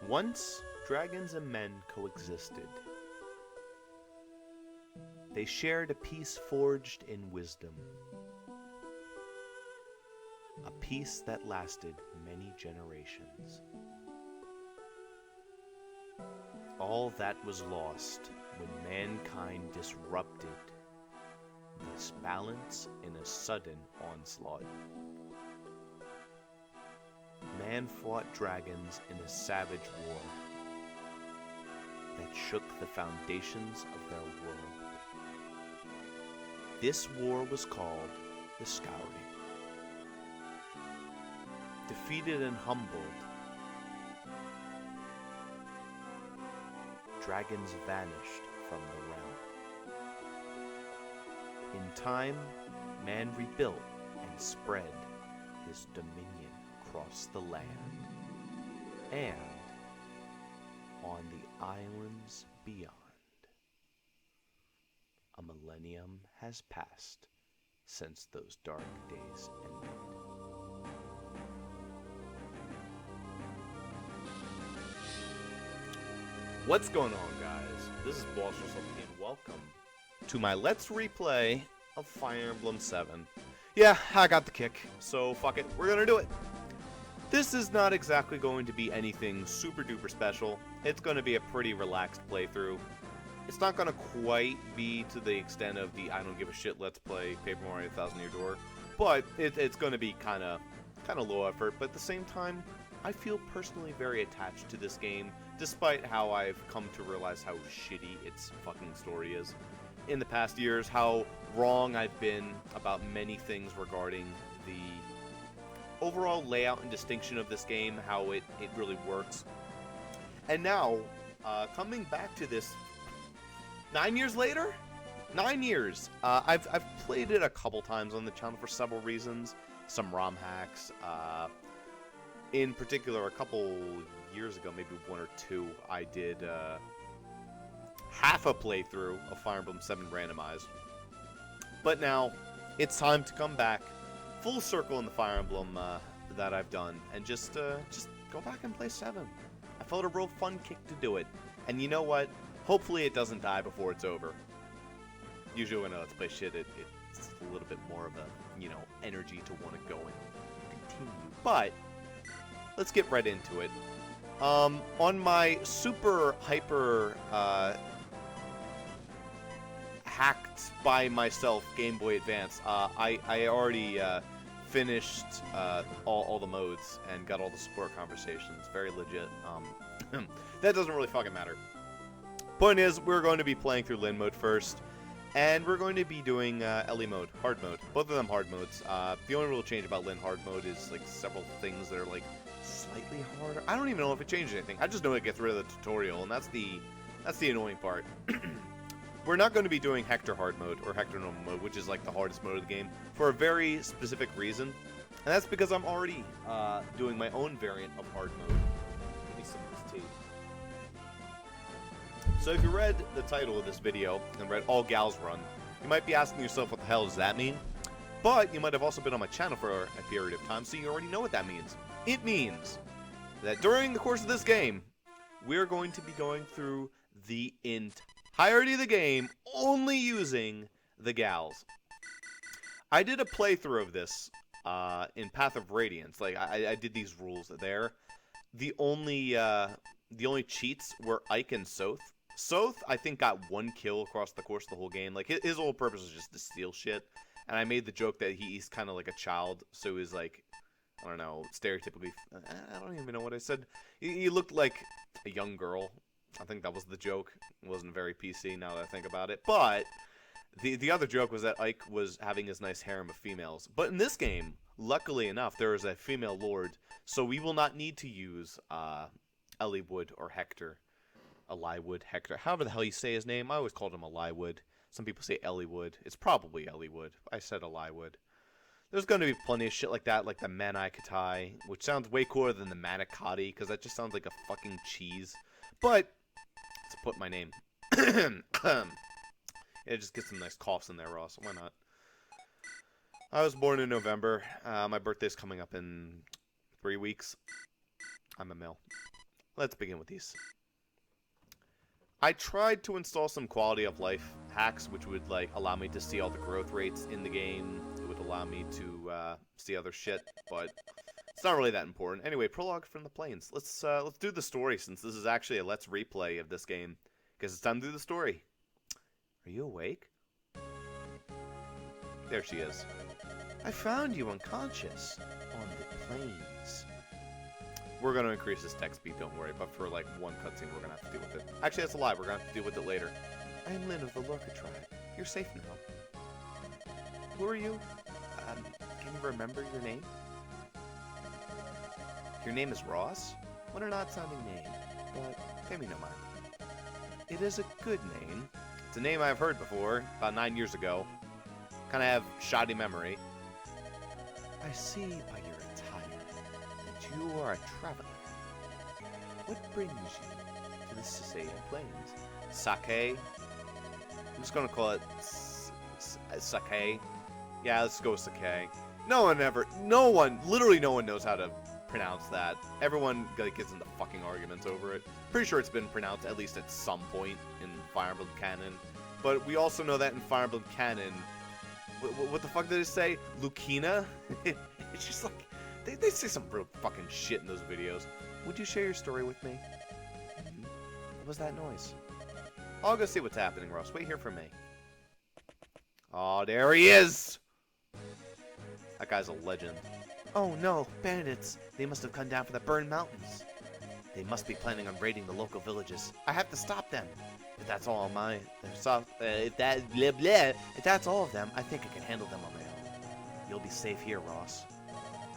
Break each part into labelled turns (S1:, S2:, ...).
S1: Once, dragons and men coexisted. They shared a peace forged in wisdom. A peace that lasted many generations. All that was lost when mankind disrupted this balance in a sudden onslaught. Man fought dragons in a savage war that shook the foundations of their world. This war was called the Scouring. Defeated and humbled, dragons vanished from the realm. In time, man rebuilt and spread his dominion across the land and on the islands beyond. A millennium has passed since those dark days ended. What's going on, guys? This is Bossrosslp and welcome to my Let's Replay of Fire Emblem 7. Yeah, I got the kick, so fuck it, we're gonna do it. This is not exactly going to be anything super duper special. It's gonna be a pretty relaxed playthrough. It's not gonna quite be to the extent of the I don't give a shit Let's Play Paper Mario Thousand Year Door, but it's gonna be kinda low effort, but at the same time, I feel personally very attached to this game, despite how I've come to realize how shitty its fucking story is. In the past years, how wrong I've been about many things regarding the overall layout and distinction of this game, how it really works. And now, coming back to this 9 years later? 9 years! I've played it a couple times on the channel for several reasons. Some ROM hacks, in particular, a couple years ago, maybe one or two, I did half a playthrough of Fire Emblem 7 randomized. But now, it's time to come back full circle in the Fire Emblem that I've done, and just go back and play 7. I felt a real fun kick to do it. And you know what? Hopefully it doesn't die before it's over. Usually when I Let's Play shit, it's a little bit more of a, you know, energy to want to go and continue. But let's get right into it. On my super hyper hacked by myself Game Boy Advance, I already finished all the modes and got all the support conversations. Very legit. That doesn't really fucking matter. Point is, we're going to be playing through Lin mode first, and we're going to be doing Ellie mode, hard mode. Both of them hard modes. The only real change about Lin hard mode is like several things that are like slightly harder. I don't even know if it changed anything. I just know it gets rid of the tutorial, and that's the annoying part. We're not going to be doing Hector hard mode or Hector normal mode, which is like the hardest mode of the game, for a very specific reason, and that's because I'm already doing my own variant of hard mode. Give me some of this tea. So if you read the title of this video and read All Gals Run, you might be asking yourself what the hell does that mean? But you might have also been on my channel for a period of time, so you already know what that means. It means that during the course of this game, we're going to be going through the entirety of the game only using the gals. I did a playthrough of this in Path of Radiance. Like I did these rules there. The only cheats were Ike and Soth. Soth, I think, got 1 kill across the course of the whole game. Like, his whole purpose was just to steal shit. And I made the joke that he's kind of like a child, so he's like, I don't know, stereotypically, I don't even know what I said. He looked like a young girl. I think that was the joke. It wasn't very PC now that I think about it. But the other joke was that Ike was having his nice harem of females. But in this game, luckily enough, there is a female lord, so we will not need to use Eliwood or Hector. Eliwood, Hector, however the hell you say his name. I always called him Eliwood. Some people say Eliwood. It's probably Eliwood. I said Eliwood. There's going to be plenty of shit like that, like the Manikatai, which sounds way cooler than the Manicotti, because that just sounds like a fucking cheese. But, let's put my name. Yeah, just get some nice coughs in there, Ross. Why not? I was born in November. My birthday's coming up in 3 weeks. I'm a male. let's begin with these. I tried to install some quality of life hacks, which would like allow me to see all the growth rates in the game. It would allow me to see other shit, but it's not really that important. Anyway, prologue from the plains. Let's do the story, since this is actually a let's replay of this game, because it's time to do the story. Are you awake? There she is. I found you unconscious on the plains. We're going to increase this text speed, don't worry, but for like one cutscene we're going to have to deal with it. Actually, that's a lie, we're going to have to deal with it later. I am Lynn of the Lorca tribe. You're safe now. Who are you? Can you remember your name? Your name is Ross? What an odd-sounding name, but pay me no mind. It is a good name. It's a name I've heard before, about 9 years ago. Kind of have shoddy memory. I see by your attire that you are a traveler. What brings you to the Sicilian plains? Sake? I'm just gonna call it Sake. Yeah, let's go with Sake. Literally no one knows how to pronounce that. Everyone gets into fucking arguments over it. Pretty sure it's been pronounced at least at some point in Fire Emblem canon. But we also know that in Fire Emblem canon, what the fuck did it say? Lucina? It's just like, they say some real fucking shit in those videos. Would you share your story with me? What was that noise? I'll go see what's happening, Ross. Wait here for me. Oh, there he is! That guy's a legend. Oh no, bandits! They must have come down from the burned mountains. They must be planning on raiding the local villages. I have to stop them. If that's all mine, if that's all of them, I think I can handle them on my own. You'll be safe here, Ross.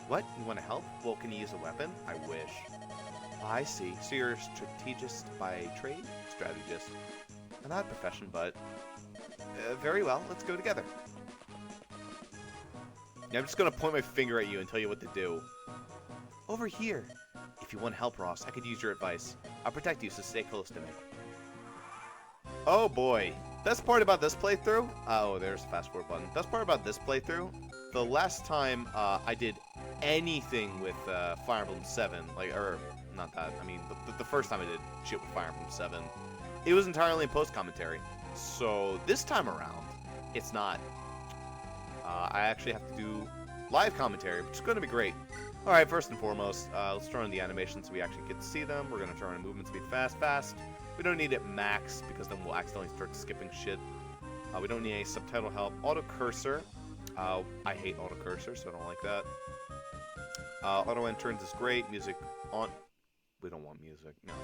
S1: What? You want to help? Well, can you use a weapon? I wish. I see. So you're a strategist by trade? Strategist. An odd profession, but very well. Let's go together. Yeah, I'm just gonna point my finger at you and tell you what to do. Over here. If you want help, Ross, I could use your advice. I'll protect you, so stay close to me. Oh boy. Best part about this playthrough... Oh, there's the fast forward button. Best part about this playthrough, the last time I did anything with Fire Emblem 7, not that, I mean, the first time I did shit with Fire Emblem 7, it was entirely in post-commentary. So this time around, it's not. I actually have to do live commentary, which is going to be great. Alright, first and foremost, let's turn on the animations so we actually get to see them. We're going to turn on movement speed fast. We don't need it max, because then we'll accidentally start skipping shit. We don't need any subtitle help. Auto cursor. I hate auto cursor, so I don't like that. Auto entrance is great. Music on. We don't want music, no.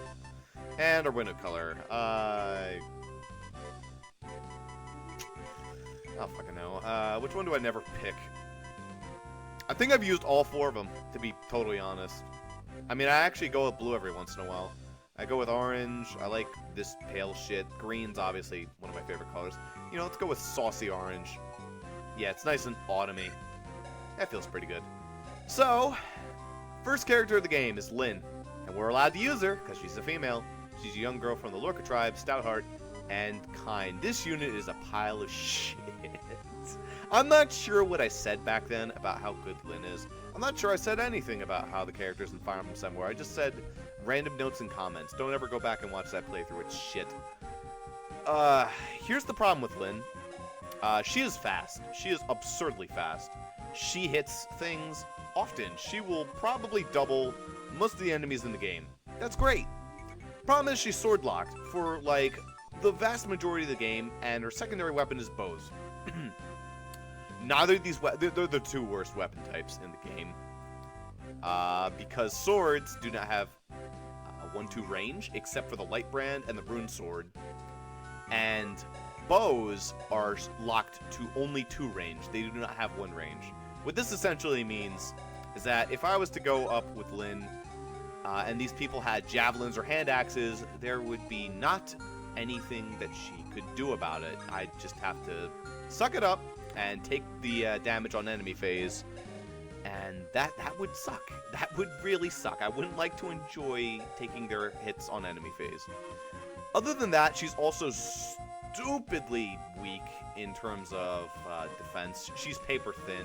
S1: And our window color. I don't fucking know. Which one do I never pick? I think I've used all 4 of them, to be totally honest. I mean, I actually go with blue every once in a while. I go with orange. I like this pale shit. Green's obviously one of my favorite colors. You know, let's go with saucy orange. Yeah, it's nice and autumny. That feels pretty good. So, first character of the game is Lynn. And we're allowed to use her, because she's a female. She's a young girl from the Lorca tribe, stout heart, and kind. This unit is a pile of shit. I'm not sure what I said back then about how good Lynn is. I'm not sure I said anything about how the characters in Fire Emblem 7 were. I just said random notes and comments. Don't ever go back and watch that playthrough. It's shit. Here's the problem with Lynn. She is fast. She is absurdly fast. She hits things often. She will probably double most of the enemies in the game. That's great. Problem is she's sword locked for like the vast majority of the game, and her secondary weapon is bows. Neither of these they're the 2 worst weapon types in the game. Because swords do not have 1-2 range, except for the light brand and the rune sword. And bows are locked to only 2 range. They do not have 1 range. What this essentially means is that if I was to go up with Lynn, and these people had javelins or hand axes, there would be not anything that she could do about it. I'd just have to suck it up and take the damage on enemy phase, and that would suck. That would really suck. I wouldn't like to enjoy taking their hits on enemy phase. Other than that, she's also stupidly weak in terms of defense. She's paper thin.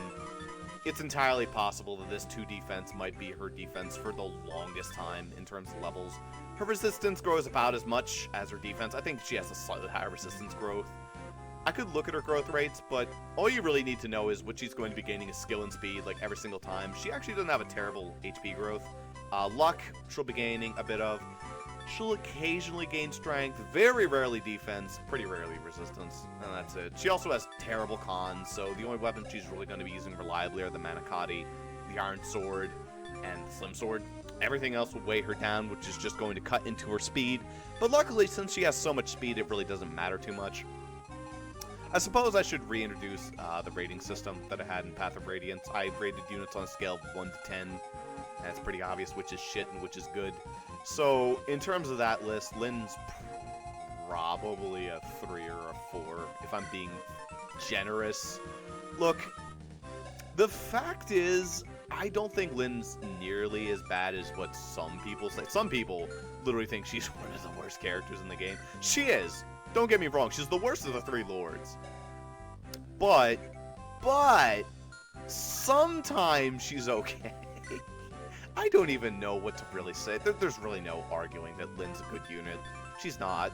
S1: it's entirely possible that this 2 defense might be her defense for the longest time in terms of levels. Her resistance grows about as much as her defense. I think she has a slightly higher resistance growth. I could look at her growth rates, but all you really need to know is what she's going to be gaining is skill and speed, like, every single time. She actually doesn't have a terrible HP growth. Luck, she'll be gaining a bit of. She'll occasionally gain strength, very rarely defense, pretty rarely resistance, and that's it. She also has terrible cons, so the only weapons she's really going to be using reliably are the Manicotti, the Iron Sword, and the Slim Sword. Everything else will weigh her down, which is just going to cut into her speed, but luckily, since she has so much speed, it really doesn't matter too much. I suppose I should reintroduce the rating system that I had in Path of Radiance. I rated units on a scale of 1 to 10, and it's pretty obvious which is shit and which is good. So, in terms of that list, Lynn's probably a 3 or a 4, if I'm being generous. Look, the fact is, I don't think Lynn's nearly as bad as what some people say. Some people literally think she's one of the worst characters in the game. She is. Don't get me wrong, she's the worst of the 3 lords. But, sometimes she's okay. I don't even know what to really say. There's really no arguing that Lynn's a good unit. She's not.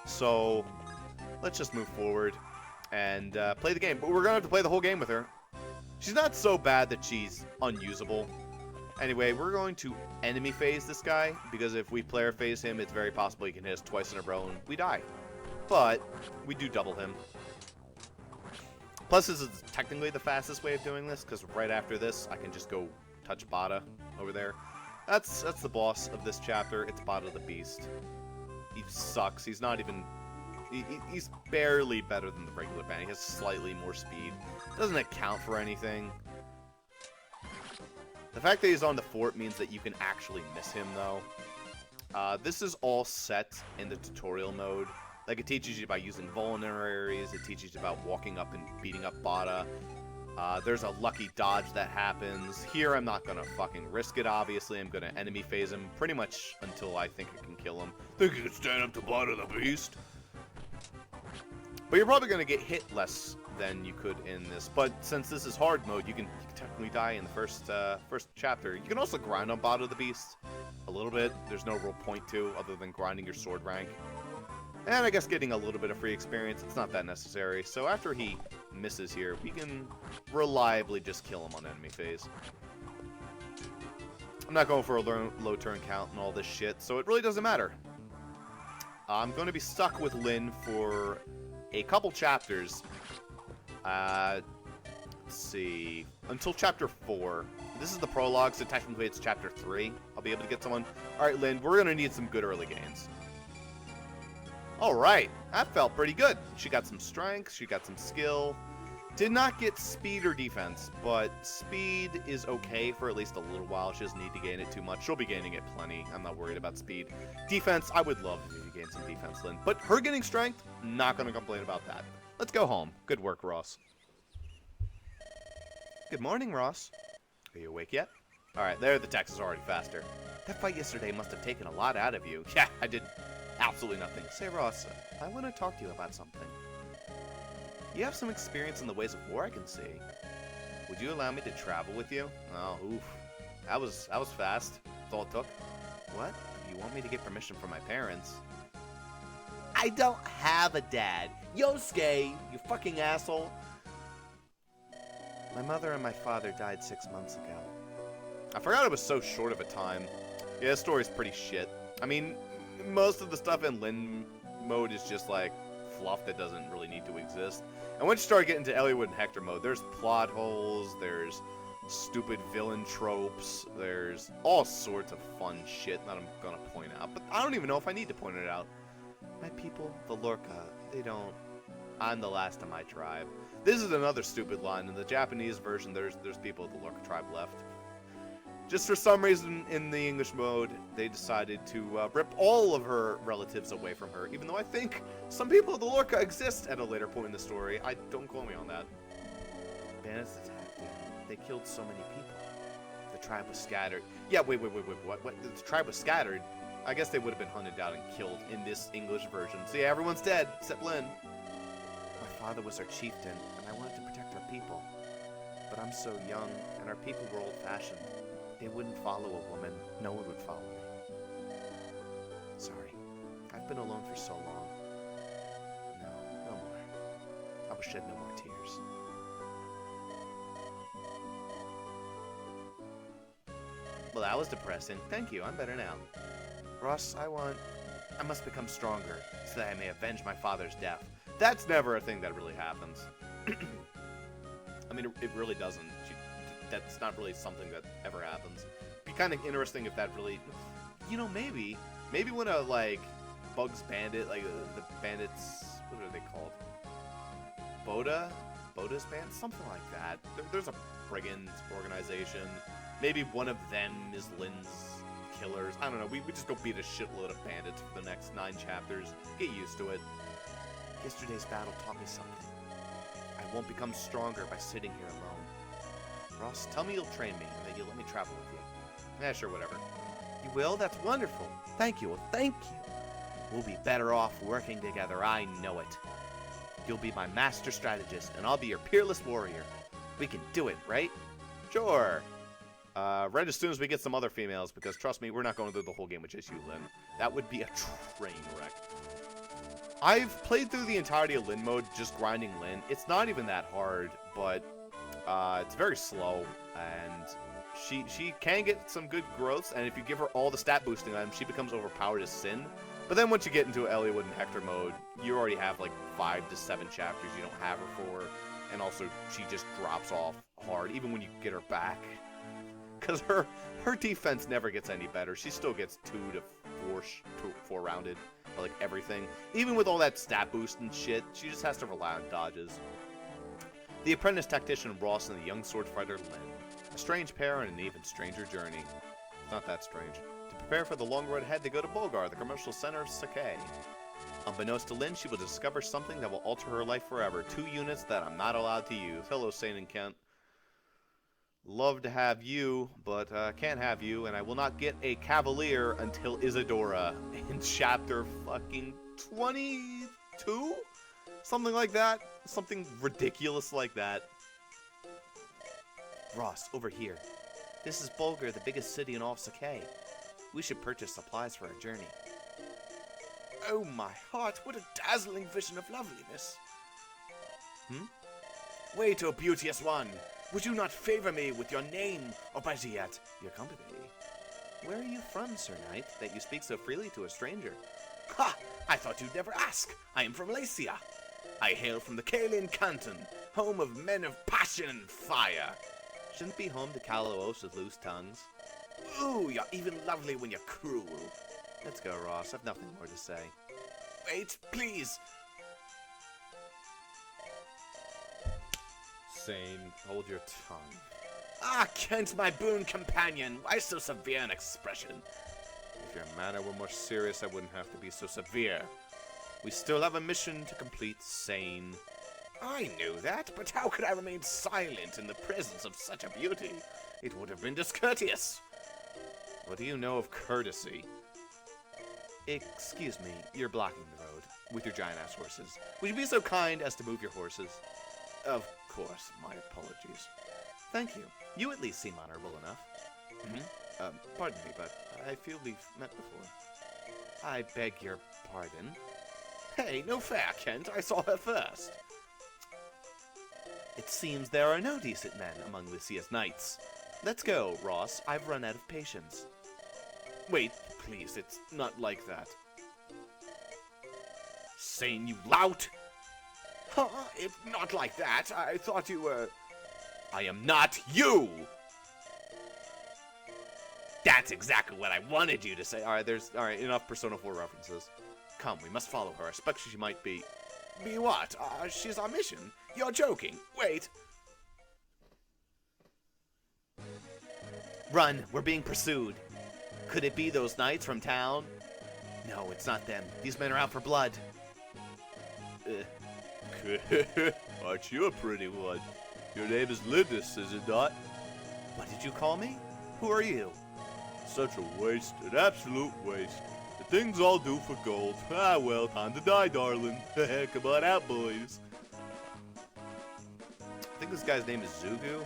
S1: So, let's just move forward and play the game. But we're going to have to play the whole game with her. She's not so bad that she's unusable. Anyway, we're going to enemy phase this guy, because if we player phase him, it's very possible he can hit us twice in a row and we die. But, we do double him. Plus, this is technically the fastest way of doing this, because right after this, I can just go touch Vaida over there. That's the boss of this chapter. It's Vaida the Beast. He sucks. He's not even... He's barely better than the regular band. He has slightly more speed. Doesn't account for anything. The fact that he's on the fort means that you can actually miss him, though. This is all set in the tutorial mode. Like, it teaches you about using vulneraries, it teaches you about walking up and beating up Vaida. There's a lucky dodge that happens. Here, I'm not gonna fucking risk it, obviously. I'm gonna enemy phase him pretty much until I think I can kill him. Think you can stand up to Vaida the Beast? But you're probably gonna get hit less than you could in this. But since this is hard mode, you can technically die in the first chapter. You can also grind on Vaida the Beast a little bit. There's no real point to, other than grinding your sword rank. And I guess getting a little bit of free experience, it's not that necessary. So after he misses here, we can reliably just kill him on enemy phase. I'm not going for a low turn count and all this shit, so it really doesn't matter. I'm going to be stuck with Lynn for a couple chapters. Let's see. Until chapter 4. This is the prologue, so technically it's chapter 3. I'll be able to get someone. Alright, Lynn, we're going to need some good early gains. Alright, that felt pretty good. She got some strength, she got some skill. Did not get speed or defense, but speed is okay for at least a little while. She doesn't need to gain it too much. She'll be gaining it plenty. I'm not worried about speed. Defense, I would love if you gain some defense, Lynn. But her getting strength, not going to complain about that. Let's go home. Good work, Ross. Good morning, Ross. Are you awake yet? Alright, there, the text is already faster. That fight yesterday must have taken a lot out of you. Yeah, I did absolutely nothing. Say, Ross, I want to talk to you about something. You have some experience in the ways of war, I can see. Would you allow me to travel with you? Oh, oof. That was fast. That's all it took. What? You want me to get permission from my parents? I don't have a dad. Yosuke, you fucking asshole. My mother and my father died 6 months ago. I forgot it was so short of a time. Yeah, this story's pretty shit. I mean, most of the stuff in Lynn mode is just like fluff that doesn't really need to exist. And once you start getting to Eliwood and Hector mode, there's plot holes, there's stupid villain tropes, there's all sorts of fun shit that I'm gonna point out. But I don't even know if I need to point it out. My people, the Lorca, they don't... I'm the last of my tribe. This is another stupid line. In the Japanese version, there's people of the Lorca tribe left. Just for some reason, in the English mode, they decided to rip all of her relatives away from her, even though I think some people of the Lorca exist at a later point in the story. Don't quote me on that. Bandits attacked them. They killed so many people. The tribe was scattered. Yeah, wait, what? The tribe was scattered? I guess they would have been hunted down and killed in this English version. So yeah, everyone's dead, except Lynn. My father was our chieftain, and I wanted to protect our people. but I'm so young, and our people were old-fashioned. They wouldn't follow a woman. No one would follow me. Sorry. I've been alone for so long. No more. I will shed no more tears. Well, that was depressing. Thank you, I'm better now. Ross, I must become stronger, so that I may avenge my father's death. That's never a thing that really happens. I mean, it really doesn't. That's not really something that ever happens. It'd be kind of interesting if that really... You know, maybe when a, like, Bugs Bandit, like, the bandits... What are they called? Boda's band? Something like that. There's a brigand organization. Maybe one of them is Lynn's killers. I don't know. We just go beat a shitload of bandits for the next 9 chapters. Get used to it. Yesterday's battle taught me something. I won't become stronger by sitting here alone. Ross, tell me you'll train me and that you'll let me travel with you. Yeah, sure, whatever. You will? That's wonderful. Thank you. Well, thank you. We'll be better off working together. I know it. You'll be my master strategist, and I'll be your peerless warrior. We can do it, right? Sure. Right as soon as we get some other females, because trust me, we're not going through the whole game with just you, Lynn. That would be a train wreck. I've played through the entirety of Lynn mode, just grinding Lynn. It's not even that hard, but it's very slow, and she can get some good growths, and if you give her all the stat boosting items, she becomes overpowered as sin. But then once you get into Eliwood and Hector mode, you already have like 5 to 7 chapters you don't have her for, and also she just drops off hard, even when you get her back. Because her defense never gets any better. She still gets 2 to 4 rounded for like everything. Even with all that stat boost and shit, she just has to rely on dodges. The apprentice tactician Ross and the young sword fighter Lynn. A strange pair on an even stranger journey. It's not that strange. To prepare for the long road ahead, they go to Bulgar, the commercial center of Sakai. Unbeknownst to Lynn, she will discover something that will alter her life forever. 2 units that I'm not allowed to use. Hello, Sane and Kent. Love to have you, but can't have you, and I will not get a Cavalier until Isadora in chapter fucking 22? Something like that. Something ridiculous like that. Ross, over here. This is Bulgar, the biggest city in all of Sakai. We should purchase supplies for our journey. Oh my heart, what a dazzling vision of loveliness. Wait, O beauteous one. Would you not favor me with your name, or better yet, your company? Where are you from, Sir Knight, that you speak so freely to a stranger? Ha! I thought you'd never ask. I am from Lacia. I hail from the Kalian Canton, home of men of passion and fire. Shouldn't be home to Kalos with loose tongues. Ooh, you're even lovely when you're cruel. Let's go, Ross. I've nothing more to say. Wait, please. Sane, hold your tongue. Ah, Kent, my boon companion. Why so severe an expression? If your manner were more serious, I wouldn't have to be so severe. We still have a mission to complete, Sane. I knew that, but how could I remain silent in the presence of such a beauty? It would have been discourteous. What do you know of courtesy? Excuse me, you're blocking the road with your giant-ass horses. Would you be so kind as to move your horses? Of course, my apologies. Thank you. You at least seem honorable enough. Pardon me, but I feel we've met before. I beg your pardon? Hey, no fair, Kent. I saw her first. It seems there are no decent men among Lycia's knights. Let's go, Ross. I've run out of patience. Wait, please, it's not like that. Sane, you lout! Huh? It's not like that. I thought you were... I am not you! That's exactly what I wanted you to say. Alright, enough Persona 4 references. Come, we must follow her, especially she might be... Be what? She's our mission. You're joking. Wait. Run, we're being pursued. Could it be those knights from town? No, it's not them. These men are out for blood. Aren't you a pretty one? Your name is Lindis, is it not? What did you call me? Who are you? Such a waste, an absolute waste. The things I'll do for gold. Ah, well, time to die, darling. Come on out, boys. I think this guy's name is Zugu.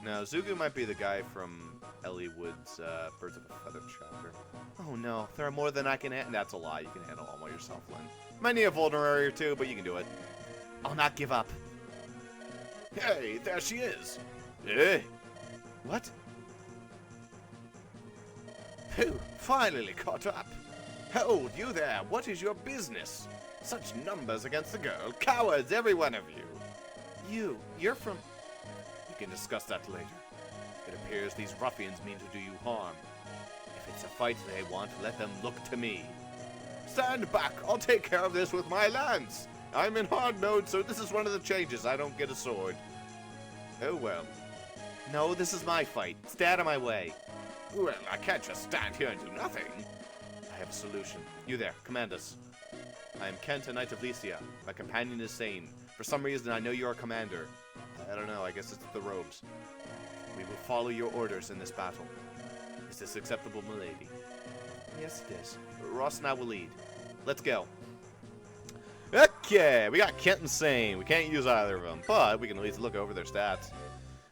S1: No, Zugu might be the guy from Ellie Wood's Birds of a Feather chapter. Oh no, there are more than I can handle. That's a lie. You can handle them all yourself, Lynn. Might need a vulnerary or two, but you can do it. I'll not give up. Hey, there she is. Eh? What? Phew, finally caught up. Hold you there. What is your business? Such numbers against the girl. Cowards, every one of you. You're from... We can discuss that later. It appears these ruffians mean to do you harm. If it's a fight they want, let them look to me. Stand back. I'll take care of this with my lance. I'm in hard mode, so this is one of the changes. I don't get a sword. Oh well. No, this is my fight. Stay out of my way. Well, I can't just stand here and do nothing. I have a solution. You there, command us. I am Kent, a knight of Lycia. My companion is Sane. For some reason, I know you're a commander. I don't know, I guess it's the robes. We will follow your orders in this battle. Is this acceptable, milady? Yes, it is. Ross and I will lead. Let's go. Okay, we got Kent and Sane. We can't use either of them, but we can at least look over their stats.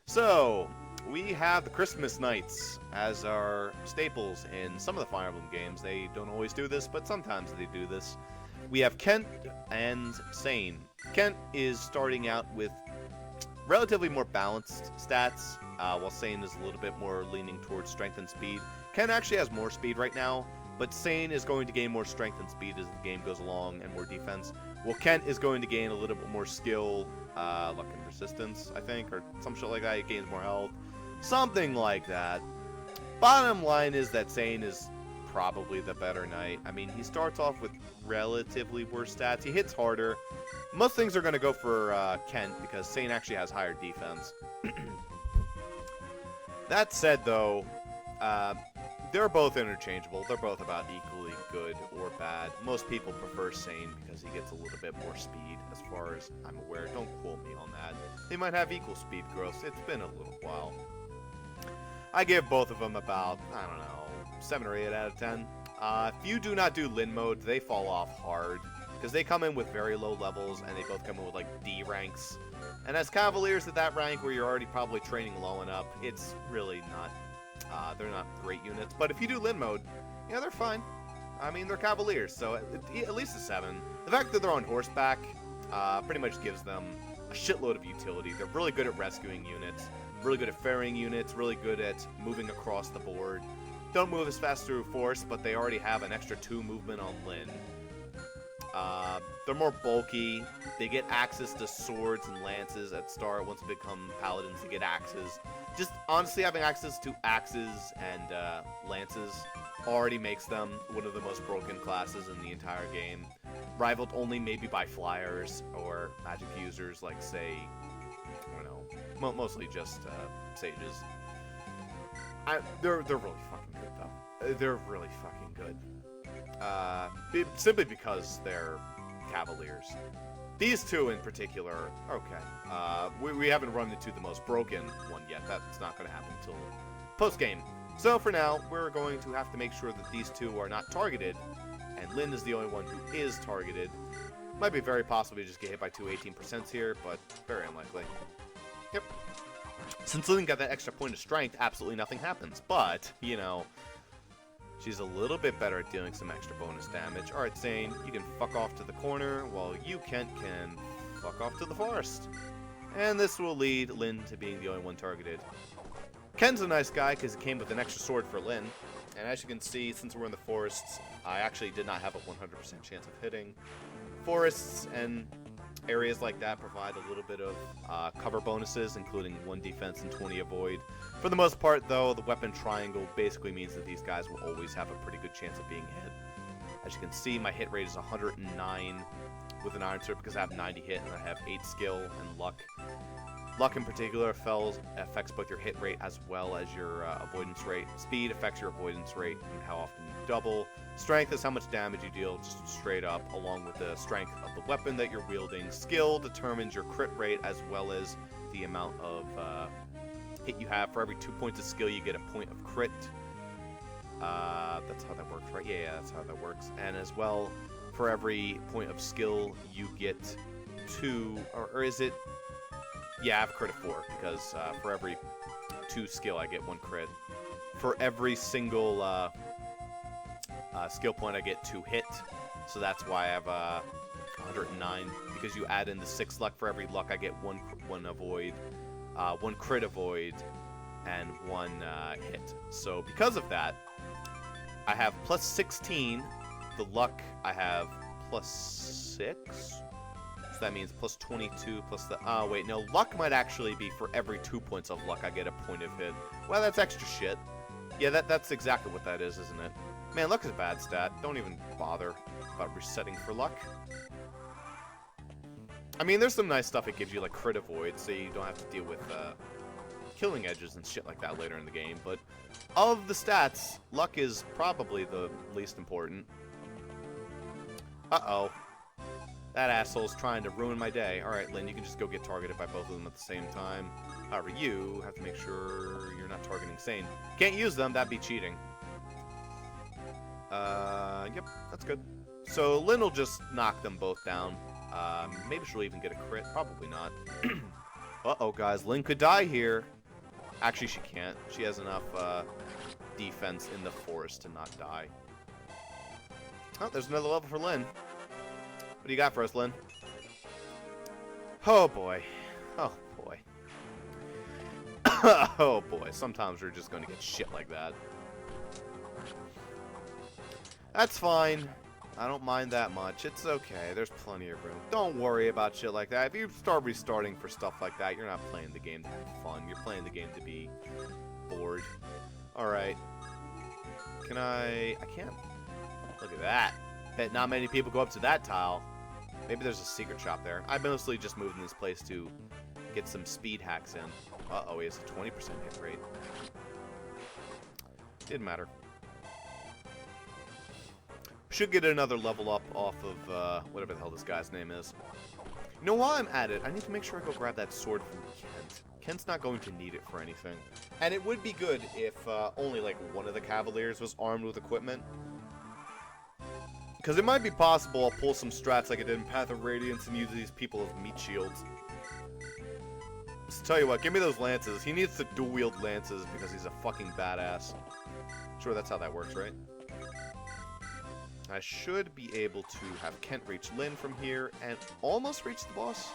S1: So, we have the Christmas Knights as our staples in some of the Fire Emblem games. They don't always do this, but sometimes they do this. We have Kent and Sane. Kent is starting out with relatively more balanced stats, while Sane is a little bit more leaning towards strength and speed. Kent actually has more speed right now, but Sane is going to gain more strength and speed as the game goes along and more defense. Well, Kent is going to gain a little bit more skill, luck and resistance, I think, or some shit like that. He gains more health. Something like that. Bottom line is that Sane is probably the better knight. I mean, he starts off with relatively worse stats. He hits harder. Most things are going to go for Kent because Sane actually has higher defense. That said, though, they're both interchangeable. They're both about equally good or bad. Most people prefer Sane because he gets a little bit more speed, as far as I'm aware. Don't quote me on that. They might have equal speed growth. It's been a little while. I give both of them about, I don't know, 7 or 8 out of 10. If you do not do Lin mode, they fall off hard, because they come in with very low levels, and they both come in with, like, D ranks. And as Cavaliers at that rank, where you're already probably training low enough, it's really not, they're not great units. But if you do Lin mode, yeah, they're fine. I mean, they're Cavaliers, so at least a 7. The fact that they're on horseback pretty much gives them a shitload of utility. They're really good at rescuing units, really good at ferrying units, really good at moving across the board. Don't move as fast through force, but they already have an extra 2 movement on Lin. They're more bulky. They get access to swords and lances at start. Once they become paladins, they get axes. Just honestly having access to axes and lances already makes them one of the most broken classes in the entire game. Rivaled only maybe by flyers or magic users like, say, I don't know, mostly just sages. They're really fucking good, though. They're really fucking good. Simply because they're Cavaliers. These two in particular, okay. We haven't run into the most broken one yet. That's not going to happen until post-game. So for now, we're going to have to make sure that these two are not targeted, and Lin is the only one who is targeted. Might be very possible to just get hit by 2 18% here, but very unlikely. Yep. Since Lin got that extra point of strength, absolutely nothing happens. But, you know, she's a little bit better at dealing some extra bonus damage. Alright, Sane, you can fuck off to the corner, while you, Kent, can fuck off to the forest. And this will lead Lin to being the only one targeted. Ken's a nice guy because he came with an extra sword for Lin. And as you can see, since we're in the forests, I actually did not have a 100% chance of hitting. Forests and areas like that provide a little bit of cover bonuses, including 1 defense and 20 avoid. For the most part, though, the weapon triangle basically means that these guys will always have a pretty good chance of being hit. As you can see, my hit rate is 109 with an Iron Sword because I have 90 hit and I have 8 skill and luck. Luck in particular affects both your hit rate as well as your avoidance rate. Speed affects your avoidance rate and how often you double. Strength is how much damage you deal, just straight up, along with the strength of the weapon that you're wielding. Skill determines your crit rate as well as the amount of hit you have. For every 2 points of skill, you get a point of crit. That's how that works, right? Yeah, that's how that works. And as well, for every point of skill, you get 2, or is it... Yeah, I have a crit of 4, because for every 2 skill, I get 1 crit. For every single skill point, I get 2 hit. So that's why I have 109, because you add in the 6 luck. For every luck, I get 1 avoid, 1 crit avoid, and 1 hit. So because of that, I have plus 16. The luck, I have plus 6. So that means plus 22 plus the... Oh, wait, no. Luck might actually be for every 2 points of luck, I get a point of hit. Well, that's extra shit. Yeah, that's exactly what that is, isn't it? Man, luck is a bad stat. Don't even bother about resetting for luck. I mean, there's some nice stuff it gives you, like crit avoid, so you don't have to deal with killing edges and shit like that later in the game. But of the stats, luck is probably the least important. Uh-oh. That asshole's trying to ruin my day. Alright, Lynn, you can just go get targeted by both of them at the same time. However, you have to make sure you're not targeting Sane. Can't use them, that'd be cheating. Yep, that's good. So Lynn will just knock them both down. Maybe she'll even get a crit. Probably not. Uh-oh, guys. Lynn could die here. Actually, she can't. She has enough defense in the forest to not die. Oh, there's another level for Lynn. What do you got for us, Lynn? Oh, boy. Oh, boy. Oh, boy. Sometimes we're just going to get shit like that. That's fine. I don't mind that much. It's okay. There's plenty of room. Don't worry about shit like that. If you start restarting for stuff like that, you're not playing the game to have fun. You're playing the game to be bored. Alright. Can I can't. Look at that. Bet not many people go up to that tile. Maybe there's a secret shop there. I mostly just moved in this place to get some speed hacks in. Uh-oh, he has a 20% hit rate. Didn't matter. Should get another level up off of, whatever the hell this guy's name is. You know, while I'm at it, I need to make sure I go grab that sword from Kent. Kent's not going to need it for anything. And it would be good if only, like, one of the Cavaliers was armed with equipment. Because it might be possible I'll pull some strats like I did in Path of Radiance and use these people as meat shields. So tell you what, give me those lances. He needs to dual-wield lances because he's a fucking badass. Sure, that's how that works, right? I should be able to have Kent reach Lynn from here and almost reach the boss.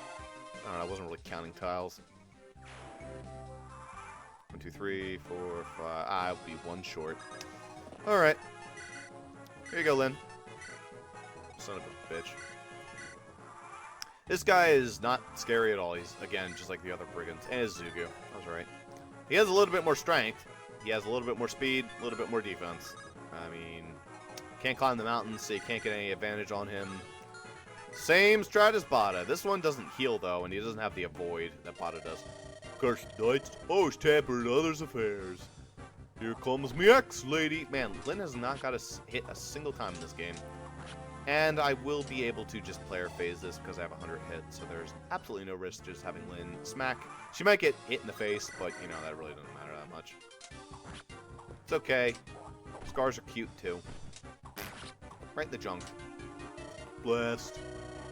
S1: I don't know, I wasn't really counting tiles. 1, 2, 3, 4, 5. I'll be 1 short. Alright. Here you go, Lynn. Son of a bitch. This guy is not scary at all. He's, again, just like the other brigands. And his Zugu. I was right. He has a little bit more strength. He has a little bit more speed, a little bit more defense. I mean, can't climb the mountains, so you can't get any advantage on him. Same strat as Vaida. This one doesn't heal, though, and he doesn't have the avoid that Vaida does. Cursed knights, always tamper in others' affairs. Here comes me ex, lady. Man, Lynn has not got a hit a single time in this game. And I will be able to just player phase this because I have 100 hits, so there's absolutely no risk just having Lynn smack. She might get hit in the face, but, you know, that really doesn't matter that much. It's okay. Scars are cute, too. Right in the junk. Blast.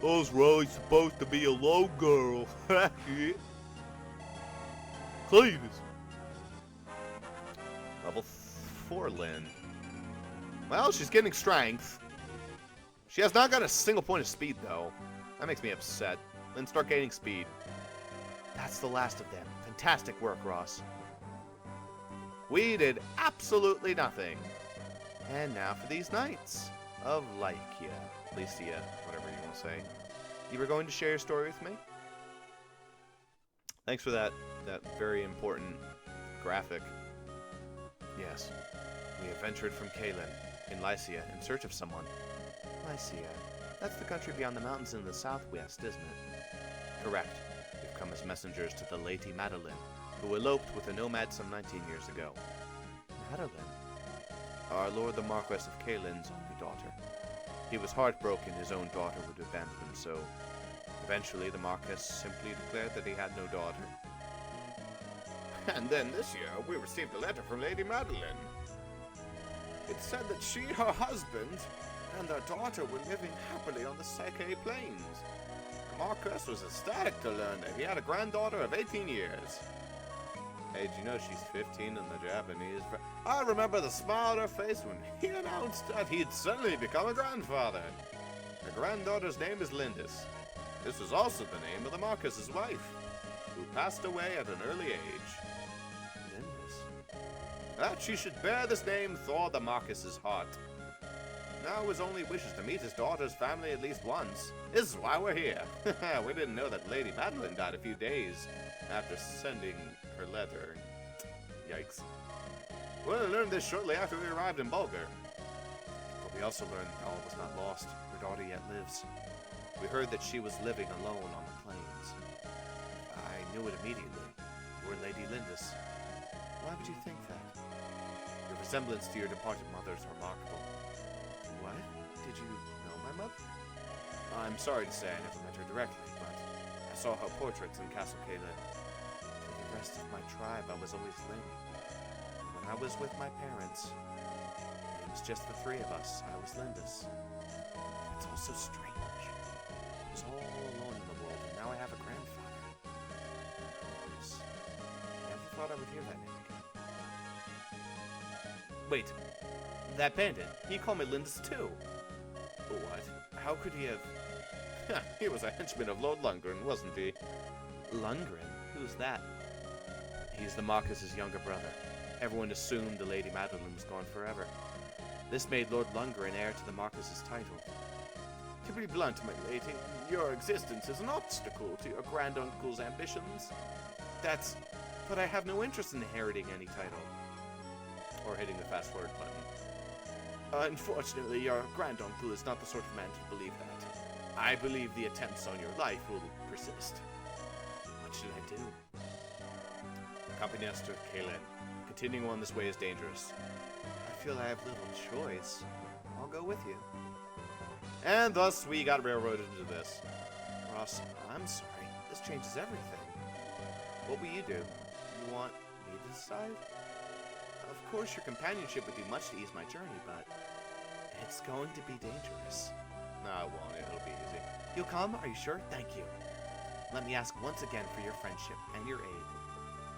S1: I was really supposed to be a low girl. Cletus. Level 4 Lynn. Well, she's getting strength. She has not got a single point of speed, though. That makes me upset. Then start gaining speed. That's the last of them. Fantastic work, Ross. We did absolutely nothing. And now for these knights of Lycia. Whatever you want to say. You were going to share your story with me? Thanks for that very important graphic. Yes. We have ventured from Kalin in Lycia in search of someone. Lycia. That's the country beyond the mountains in the southwest, isn't it? Correct. We've come as messengers to the Lady Madeline, who eloped with a nomad some 19 years ago. Madeline? Our lord the Marquess of Kalin's only daughter. He was heartbroken his own daughter would abandon him, so eventually the Marquess simply declared that he had no daughter. And then this year, we received a letter from Lady Madeline. It said that she, her husband, and their daughter were living happily on the Sake Plains. Marcus was ecstatic to learn that he had a granddaughter of 18 years. Hey, do you know she's 15 in the Japanese? I remember the smile on her face when he announced that he'd suddenly become a grandfather. Her granddaughter's name is Lindis. This was also the name of the Marcus's wife, who passed away at an early age. Lindis. That she should bear this name thawed the Marcus's heart. Now his only wish is to meet his daughter's family at least once. This is why we're here. We didn't know that Lady Madeline died a few days after sending her letter. Yikes. We learned this shortly after we arrived in Bulgar. But we also learned all was not lost. Her daughter yet lives. We heard that she was living alone on the plains. I knew it immediately. You were Lady Lindis. Why would you think that? Your resemblance to your departed mother is remarkable. What? Did you know my mother? I'm sorry to say I never met her directly, but I saw her portraits in Castle Caelan. For the rest of my tribe, I was always Lynn. When I was with my parents, it was just the three of us. I was Lindis. It's all so strange. I was all alone in the world, and now I have a grandfather. I never thought I would hear that name again. Wait. That bandit, he called me Lindis too. What? How could he have... He was a henchman of Lord Lundgren, wasn't he? Lundgren? Who's that? He's the Marcus's younger brother. Everyone assumed the Lady Madeline was gone forever. This made Lord Lundgren heir to the Marcus's title. To be blunt, my lady, your existence is an obstacle to your granduncle's ambitions. But I have no interest in inheriting any title. Or hitting the fast-forward button. Unfortunately, your granduncle is not the sort of man to believe that. I believe the attempts on your life will persist. What should I do? Accompany us to Caelan. Continuing on this way is dangerous. I feel I have little choice. I'll go with you. And thus we got railroaded into this. Ross, I'm sorry. This changes everything. What will you do? You want me to decide? Of course, your companionship would do much to ease my journey, but it's going to be dangerous. No, it won't. It'll be easy. You'll come? Are you sure? Thank you. Let me ask once again for your friendship and your aid.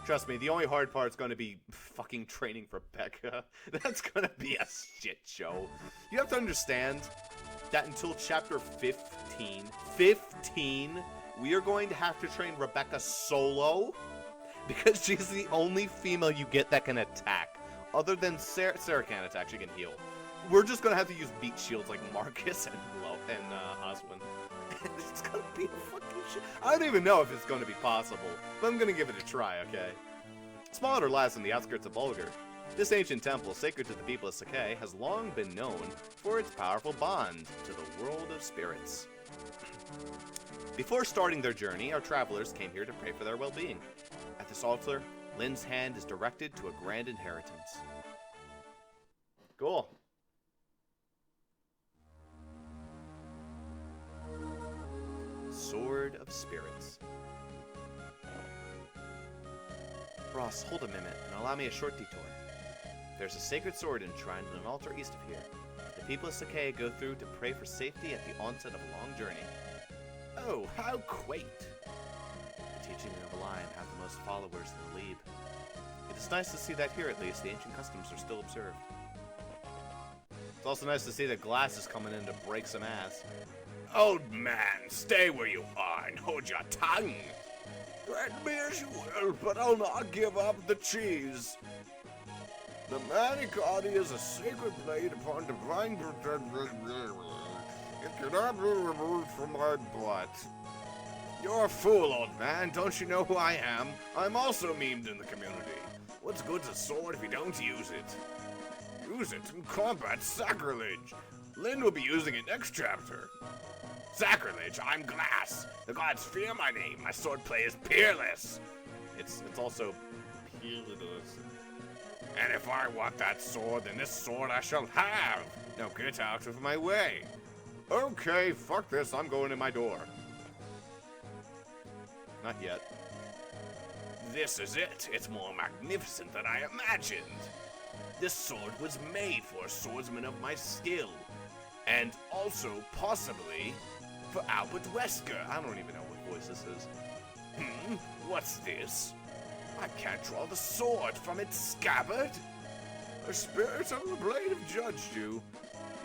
S1: Trust me, the only hard part's going to be fucking training for Becca. That's going to be a shit show. You have to understand that until chapter 15, we are going to have to train Rebecca solo because she's the only female you get that can attack. Other than Sarah can't attack, she can heal. We're just going to have to use beat shields like Marcus and Oswin. It's going to be a fucking shit. I don't even know if it's going to be possible, but I'm going to give it a try, okay? Smaller lies on the outskirts of Bulgar. This ancient temple, sacred to the people of Sake, has long been known for its powerful bond to the world of spirits. Before starting their journey, our travelers came here to pray for their well-being. At this altar, Lynn's hand is directed to a grand inheritance. Cool. Sword of Spirits. Ross, hold a minute and allow me a short detour. There's a sacred sword enshrined in an altar east of here. The people of Sake go through to pray for safety at the onset of a long journey. Oh, how quaint! The teaching of a lion have the most followers in the Lieb. It is nice to see that here at least the ancient customs are still observed. It's also nice to see that Glass is coming in to break some ass. Old man, stay where you are and hold your tongue. Grant me as you will, but I'll not give up the cheese. The manicotti is a sacred blade upon divine protection. It cannot be removed from my butt. You're a fool, old man. Don't you know who I am? I'm also memed in the community. What's good's a sword if you don't use it? Use it in combat, sacrilege. Lynn will be using it next chapter. Sacrilege, I'm Glass. The gods fear my name. My swordplay is peerless. It's also peerless. And if I want that sword, then this sword I shall have. Now get out of my way. Okay, fuck this. I'm going in my door. Not yet. This is it. It's more magnificent than I imagined. This sword was made for a swordsman of my skill. And also, possibly, for Albert Wesker. I don't even know what voice this is. What's this? I can't draw the sword from its scabbard. The spirits of the blade have judged you.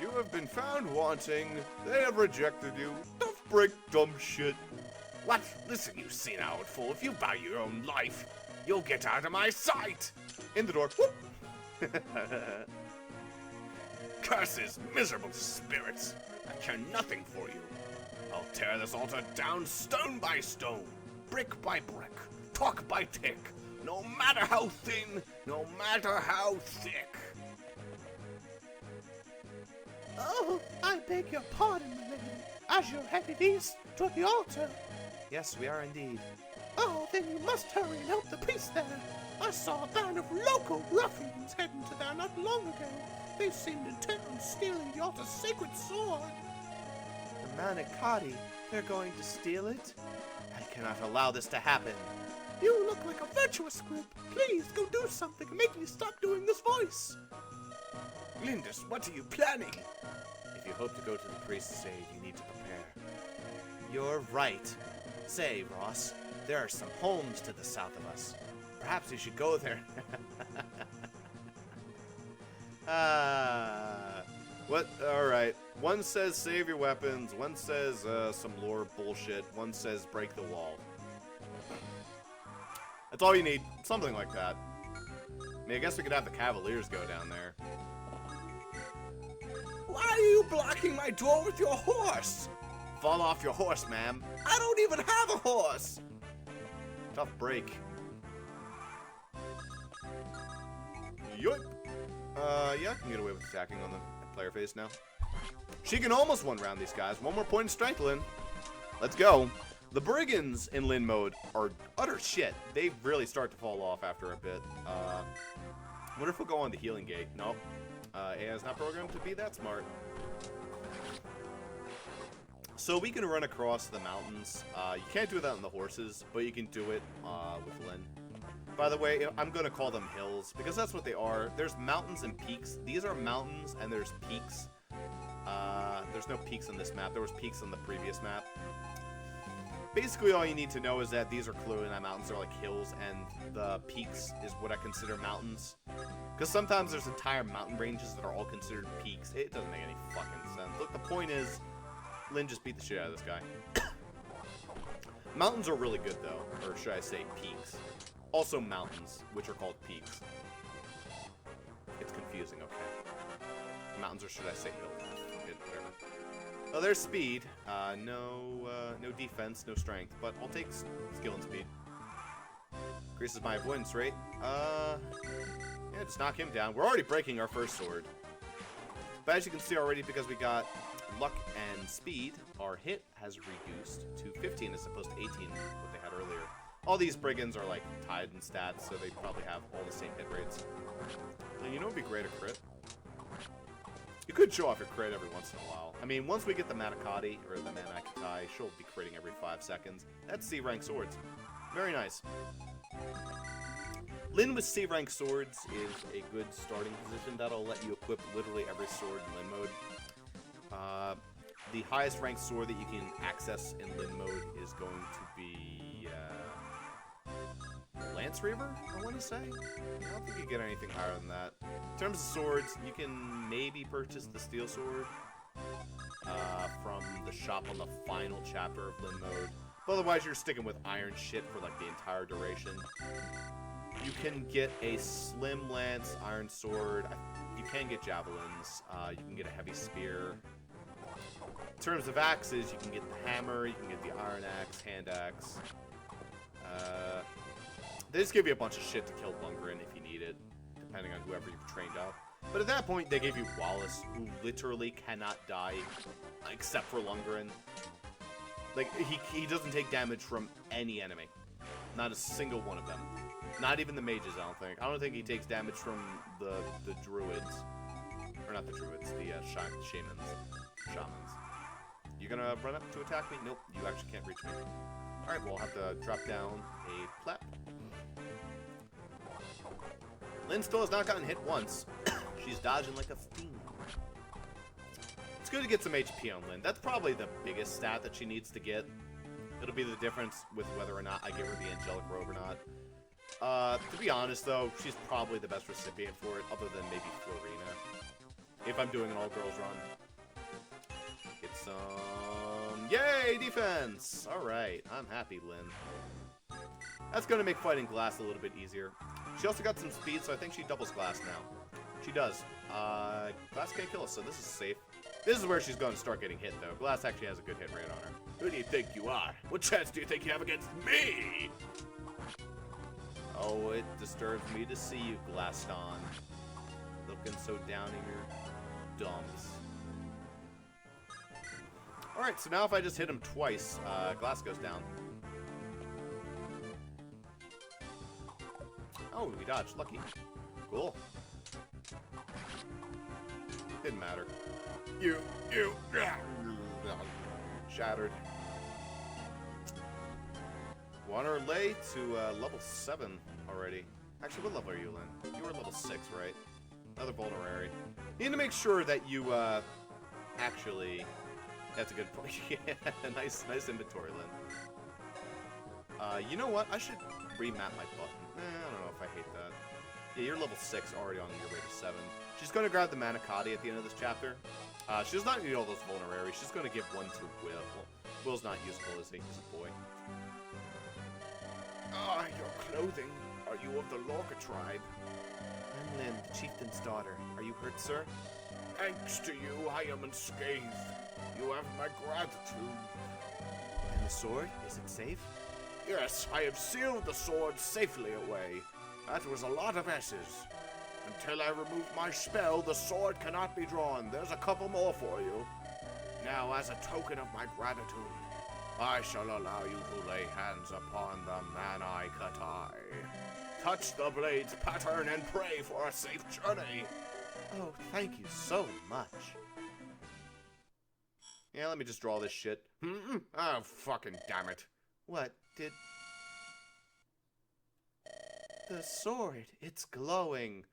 S1: You have been found wanting. They have rejected you. Don't break dumb shit. What? Listen, you senile fool. If you value your own life, you'll get out of my sight. In the door. Whoop. Curses, miserable spirits. I care nothing for you. I'll tear this altar down stone by stone, brick by brick, talk by tick, no matter how thin, no matter how thick.
S2: Oh, I beg your pardon, my lady. As you're headed east toward the altar.
S1: Yes, we are indeed.
S2: Oh, then you must hurry and help the priest there. I saw a band of local ruffians heading to there not long ago. They seemed intent on stealing the altar's sacred sword.
S1: The Manicotti, they're going to steal it? I cannot allow this to happen.
S2: You look like a virtuous group. Please go do something and make me stop doing this voice.
S1: Lindis, what are you planning? If you hope to go to the priest's aid, you need to prepare. You're right. Say, Ross, there are some homes to the south of us. Perhaps you should go there. What? Alright. One says save your weapons, one says some lore bullshit, one says break the wall. That's all you need. Something like that. I mean, I guess we could have the Cavaliers go down there.
S3: Why are you blocking my door with your horse?
S1: Fall off your horse, ma'am.
S3: I don't even have a horse.
S1: Tough break. Yoip. Yeah, I can get away with attacking on the player face now. She can almost one-round these guys. One more point of strength, Lynn. Let's go. The brigands in Lynn mode are utter shit. They really start to fall off after a bit. Wonder if we'll go on the healing gate. Nope. AI is not programmed to be that smart. So we can run across the mountains. You can't do that on the horses, but you can do it with Lynn. By the way, I'm going to call them hills, because that's what they are. There's mountains and peaks. These are mountains, and there's peaks. There's no peaks on this map. There was peaks on the previous map. Basically, all you need to know is that these are clearly not mountains. They're like hills, and the peaks is what I consider mountains. Because sometimes there's entire mountain ranges that are all considered peaks. It doesn't make any fucking sense. Look, the point is, Lynn just beat the shit out of this guy. Mountains are really good, though. Or should I say peaks. Also mountains, which are called peaks. It's confusing, okay. Mountains, or should I say hills? Whatever. Oh, there's speed. No defense, no strength, but I'll take skill and speed. Increases my avoidance rate. Yeah, just knock him down. We're already breaking our first sword. But as you can see already, because we got luck and speed, our hit has reduced to 15 as opposed to 18, what they had earlier. All these brigands are like tied in stats, so they probably have all the same hit rates. And you know what would be great, a crit? You could show off your crit every once in a while. I mean, once we get the Manicotti, or the Manicotti, she'll be critting every 5 seconds. That's C-rank swords. Very nice. Lynn with C-rank swords is a good starting position. That'll let you equip literally every sword in Lynn mode. The highest ranked sword that you can access in Lynn mode is going to be Lance Reaver, I want to say? I don't think you get anything higher than that. In terms of swords, you can maybe purchase the Steel Sword from the shop on the final chapter of Lynn mode. But otherwise, you're sticking with iron shit for like the entire duration. You can get a Slim Lance, Iron Sword. You can get javelins. You can get a heavy spear. In terms of axes, you can get the hammer, you can get the iron axe, hand axe. They just give you a bunch of shit to kill Lundgren if you need it, depending on whoever you've trained up. But at that point, they gave you Wallace, who literally cannot die, except for Lundgren. Like, he doesn't take damage from any enemy. Not a single one of them. Not even the mages, I don't think. I don't think he takes damage from the druids. Or not the druids, the shamans. You gonna run up to attack me? Nope, you actually can't reach me. Alright, well, I'll have to drop down a plap. Lynn still has not gotten hit once. She's dodging like a fiend. It's good to get some HP on Lynn. That's probably the biggest stat that she needs to get. It'll be the difference with whether or not I give her the Angelic Robe or not. To be honest, though, she's probably the best recipient for it, other than maybe Florina. If I'm doing an all-girls run. Get some... Yay, defense! Alright, I'm happy, Lynn. That's going to make fighting glass a little bit easier. She also got some speed, so I think she doubles glass now. She does. Glass can't kill us, so this is safe. This is where she's going to start getting hit, though. Glass actually has a good hit rate on her.
S3: Who do you think you are? What chance do you think you have against me?
S1: Oh, it disturbs me to see you, Glaston. Looking so down in your dumps. Alright, so now if I just hit him twice, glass goes down. Oh, we dodged. Lucky. Cool. Didn't matter. Shattered. On our way to level 7 already. Actually, what level are you, Lynn? You were level 6, right? Another vulnerary. You need to make sure that you, actually... That's a good point. Yeah, nice inventory, Lynn. You know what? I should remap my button. I don't know if I hate that. Yeah, you're level 6 already on your way to 7. She's going to grab the Manicotti at the end of this chapter. She does not need all those vulneraries. She's going to give one to Will. Well, Will's not useful, is he? He's a boy.
S3: Ah, your clothing. Are you of the Lorca tribe?
S1: I'm Lynn, the chieftain's daughter. Are you hurt, sir?
S3: Thanks to you, I am unscathed. You have my gratitude.
S1: And the sword? Is it safe?
S3: Yes, I have sealed the sword safely away. That was a lot of S's. Until I remove my spell, the sword cannot be drawn. There's a couple more for you. Now, as a token of my gratitude, I shall allow you to lay hands upon the Manicotti. Touch the blade's pattern and pray for a safe journey.
S1: Oh, thank you so much. Yeah, let me just draw this shit.
S3: Oh, fucking damn it.
S1: What? Did... The sword, it's glowing.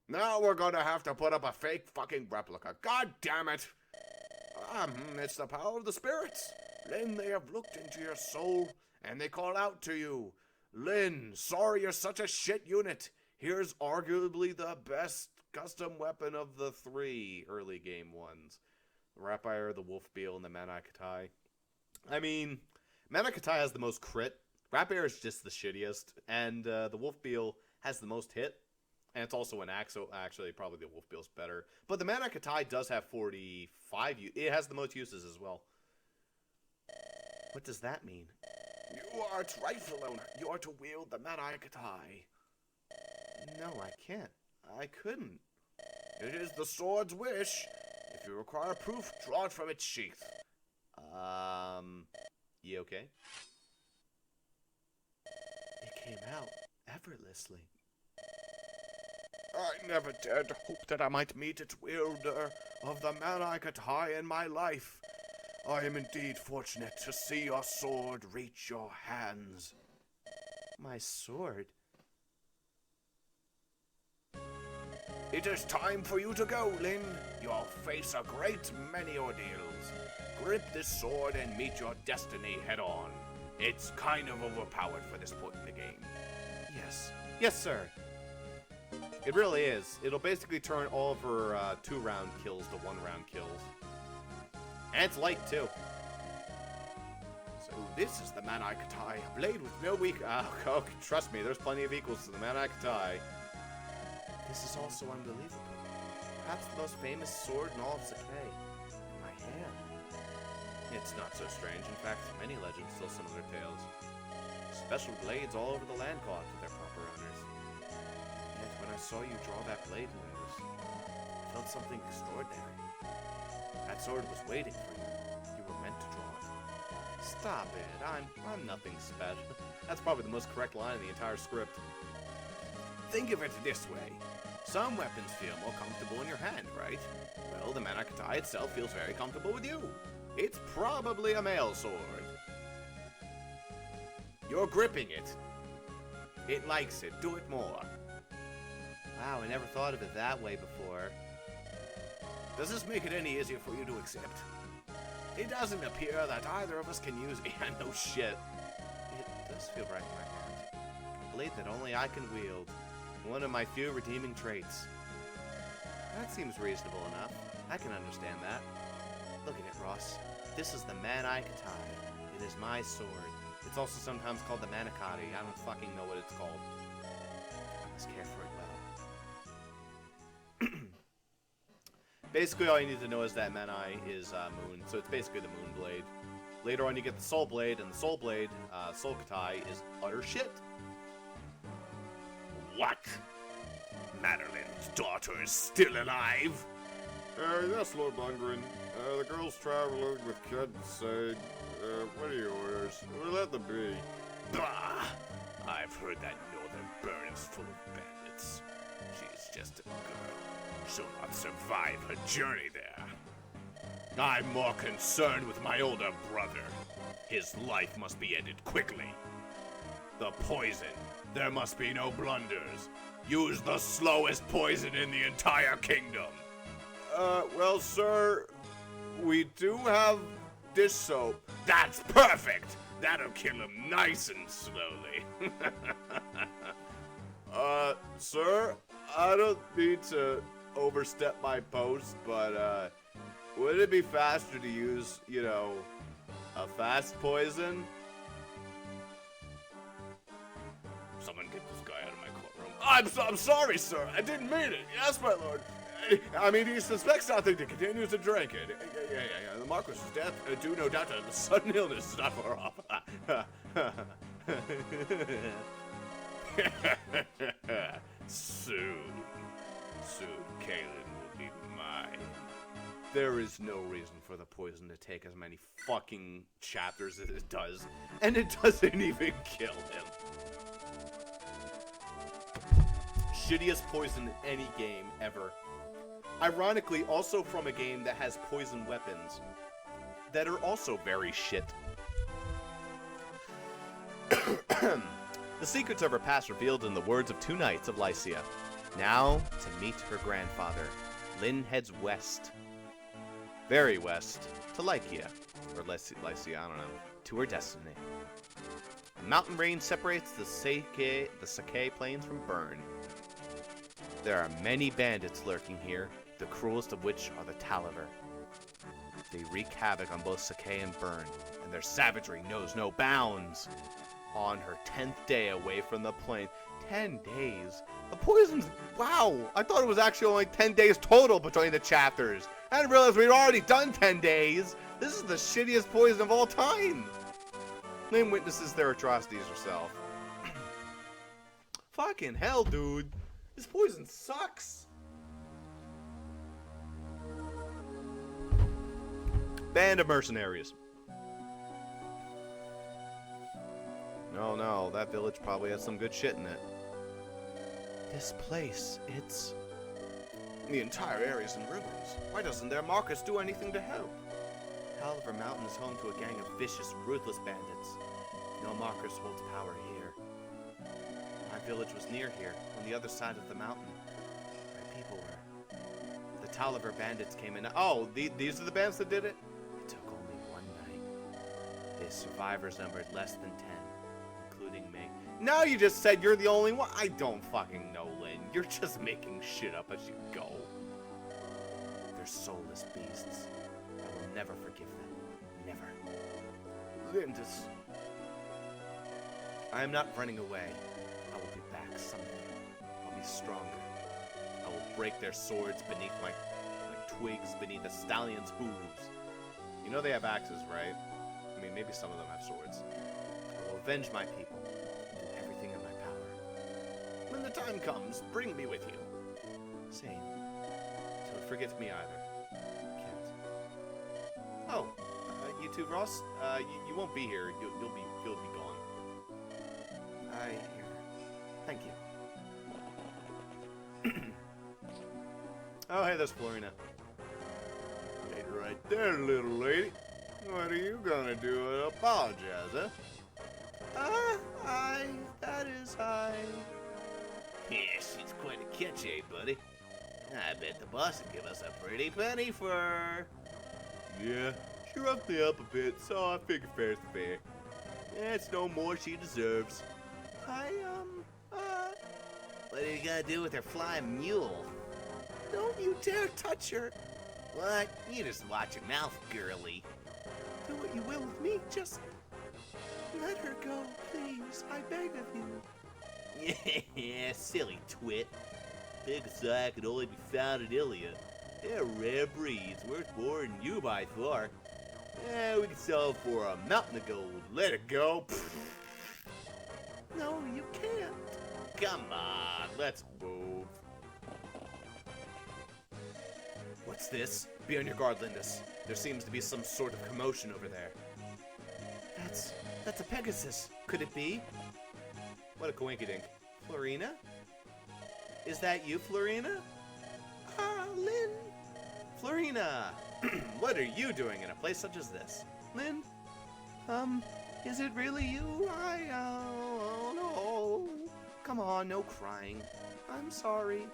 S3: Now we're gonna have to put up a fake fucking replica. God damn it. It's the power of the spirits. Lynn, they have looked into your soul, and they call out to you. Lynn, sorry you're such a shit unit. Here's arguably the best custom weapon of the 3 early game ones. The Rapier, the Wolfbeal, and the Manicotti. I mean, Manicotti has the most crit. Rapier is just the shittiest, and the Wolfbeal has the most hit. And it's also an axe, so actually probably the Wolfbeal's better. But the Manicotti does have 45 It has the most uses as well. What does that mean? You are its rightful owner. You are to wield the Manicotti.
S1: No, I can't. I couldn't.
S3: It is the sword's wish. If you require proof, draw it from its sheath.
S1: You okay?
S2: It came out effortlessly.
S3: I never dared to hope that I might meet its wielder of the Manicotti in my life. I am indeed fortunate to see your sword reach your hands.
S1: My sword?
S3: It is time for you to go, Lynn. You'll face a great many ordeals. Grip this sword and meet your destiny head-on. It's kind of overpowered for this point in the game.
S1: Yes. Yes, sir. It really is. It'll basically turn all of her 2-round kills to 1-round kills. And it's light, too.
S3: So this is the Manicotti, a blade with no weak...
S1: Oh, trust me, there's plenty of equals to the Manicotti.
S2: This is also unbelievable. Perhaps the most famous sword in all of Sakai. In my hand.
S1: It's not so strange. In fact, many legends tell similar tales. Special blades all over the land call to their proper owners. Yet when I saw you draw that blade, I felt something extraordinary. That sword was waiting for you. You were meant to draw it. Stop it. I'm nothing special. That's probably the most correct line in the entire script.
S3: Think of it this way. Some weapons feel more comfortable in your hand, right? Well, the Manicotti itself feels very comfortable with you. It's probably a male sword. You're gripping it. It likes it. Do it more.
S1: Wow, I never thought of it that way before.
S3: Does this make it any easier for you to accept? It doesn't appear that either of us can use it. Yeah, no shit. It does feel right in my hand. A blade that only I can wield. One of my few redeeming traits. That seems reasonable enough. I can understand that. Look at it, Ross. This is the Manai-Katai. It is my sword. It's also sometimes called the Manicotti. I don't fucking know what it's called. I must care for it well. Basically, all you need to know is that Manai is moon, so it's basically the moon blade. Later on, you get the soul blade, and the soul blade, Soul Katai, is utter shit.
S4: What? Madeline's daughter is still alive?
S3: Yes, Lord Lundgren. The girl's traveling with Ked Sade. What are your orders? Let them be.
S4: Bah! I've heard that northern burn is full of bandits. She's just a girl. She'll not survive her journey there. I'm more concerned with my older brother. His life must be ended quickly. The poison. There must be no blunders. Use the slowest poison in the entire kingdom.
S3: Well, sir, we do have dish soap.
S4: That's perfect! That'll kill him nice and slowly.
S3: Sir, I don't mean to overstep my post, but, would it be faster to use, you know, a fast poison?
S4: Someone get this guy out of my courtroom.
S3: I'm sorry, sir. I didn't mean it. Yes, my lord. I mean, he suspects nothing to continue to drink it. Yeah. The Marquis's death, due no doubt to the sudden illness, is not far off.
S4: Soon, Kaelin will be mine.
S3: There is no reason for the poison to take as many fucking chapters as it does, and it doesn't even kill him. Shittiest poison in any game ever. Ironically, also from a game that has poison weapons that are also very shit. The secrets of her past revealed in the words of two knights of Lycia. Now, to meet her grandfather, Lynn heads west. Very west, to Lycia. Or Lycia, I don't know. To her destiny. A mountain range separates the Sake plains from Burn. There are many bandits lurking here, the cruelest of which are the Talaver. They wreak havoc on both Sake and Burn, and their savagery knows no bounds. On her 10th day away from the plain. 10 days? The poison's... Wow! I thought it was actually only 10 days total between the chapters. I didn't realize we'd already done 10 days. This is the shittiest poison of all time. Lynn witnesses their atrocities herself. Fucking hell, dude. This poison sucks. Band of mercenaries. No, that village probably has some good shit in it. This place, it's... The entire area's in ruins. Why doesn't their Marcus do anything to help? Oliver Mountain is home to a gang of vicious, ruthless bandits. No Marcus holds power here. My village was near here, on the other side of the mountain. My people were. The Taliver bandits came in. Oh, these are the bands that did it? It took only one night. The survivors numbered less than 10, including me. Now you just said you're the only one. I don't fucking know, Lynn. You're just making shit up as you go. They're soulless beasts. I will never forgive them. Never. Lynn, just... I am not running away. I will be back someday. I'll be stronger. I will break their swords beneath my twigs, beneath the stallion's hooves. You know they have axes, right? I mean, maybe some of them have swords. I will avenge my people. Do everything in my power. When the time comes, bring me with you. Same. Don't forget me either. Can't. Oh, you too, Ross? You won't be here. You'll be gone. I hear. Thank you. Oh, hey, there's Florina. Wait right there, little lady. What are you gonna do? Apologize, huh? That is I.
S4: Yeah, she's quite a catch, eh, buddy? I bet the boss would give us a pretty penny for her.
S1: Yeah, she roughed me up a bit, so I figured fair's fair.
S4: That's no more she deserves. What are you gonna do with her flying mule?
S2: Don't you dare touch her.
S4: What? You just watch your mouth, girly.
S2: Do what you will with me, just let her go, please. I beg of you.
S4: Yeah, silly twit. Pegasus could only be found in Ilia. They're rare breeds, worth more than you by far. Yeah, we can sell it for a mountain of gold. Let it go.
S2: No, you can't.
S4: Come on, let's move.
S1: What's this? Be on your guard, Lindis. There seems to be some sort of commotion over there.
S2: That's a Pegasus.
S1: Could it be? What a coinkydink. Florina? Is that you, Florina?
S2: Lynn.
S1: Florina! What are you doing in a place such as this?
S2: Lynn? Is it really you? Oh no.
S1: Come on, no crying.
S2: I'm sorry.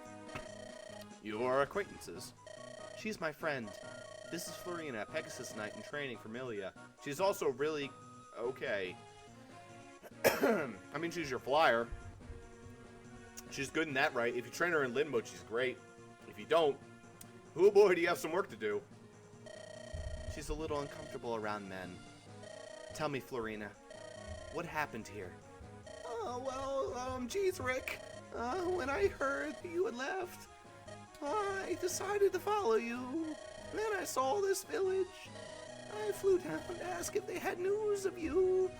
S1: You are acquaintances. She's my friend. This is Florina, Pegasus Knight in training for Milia. She's also really okay. I mean, she's your flyer. She's good in that, right? If you train her in Lin mode, she's great. If you don't, oh boy, do you have some work to do. She's a little uncomfortable around men. Tell me, Florina, what happened here?
S2: Oh, well, geez, Rick. When I heard you had left, I decided to follow you. Then I saw this village. I flew down to ask if they had news of you.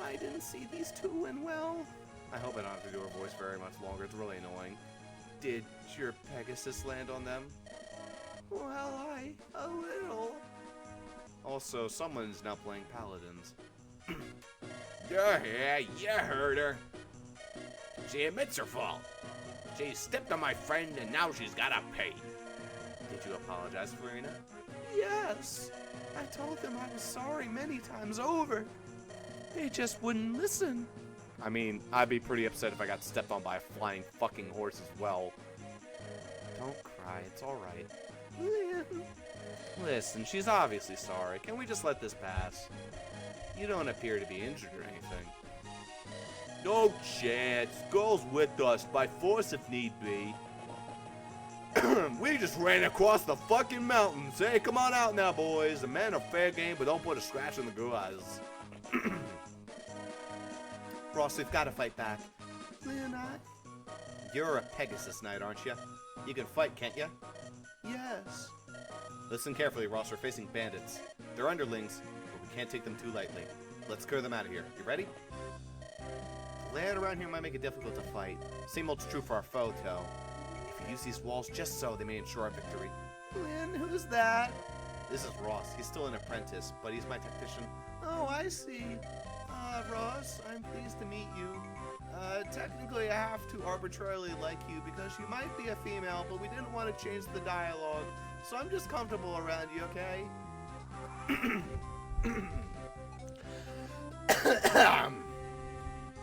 S2: I didn't see these two end well.
S1: I hope I don't have to do her voice very much longer. It's really annoying. Did your Pegasus land on them?
S2: Well, a little.
S1: Also, someone's now playing Paladins.
S3: Yeah, you heard her. She admits her fault. She stepped on my friend and now she's gotta pay.
S1: Did you apologize, Florina?
S2: Yes. I told them I was sorry many times over. They just wouldn't listen.
S1: I mean, I'd be pretty upset if I got stepped on by a flying fucking horse as well. Don't cry, it's alright.
S2: Lynn.
S1: Listen, she's obviously sorry. Can we just let this pass? You don't appear to be injured or anything.
S4: No chance. Girl's with us, by force if need be. We just ran across the fucking mountains. Hey, come on out now, boys. The men are fair game, but don't put a scratch in the girls.
S1: Ross, we've got to fight back.
S2: Lynn,
S1: You're a Pegasus Knight, aren't you? You can fight, can't you?
S2: yes.
S1: Listen carefully, Ross. We're facing bandits. They're underlings, but we can't take them too lightly. Let's clear them out of here. You ready? The layout around here might make it difficult to fight. Same holds true for our foe, though. If we use these walls just so, they may ensure our victory.
S2: Lynn, who's that?
S1: This is Ross. He's still an apprentice, but he's my tactician.
S2: Oh, I see. Ross, I'm pleased to meet you. Technically, I have to arbitrarily like you because you might be a female, but we didn't want to change the dialogue, so I'm just comfortable around you, okay?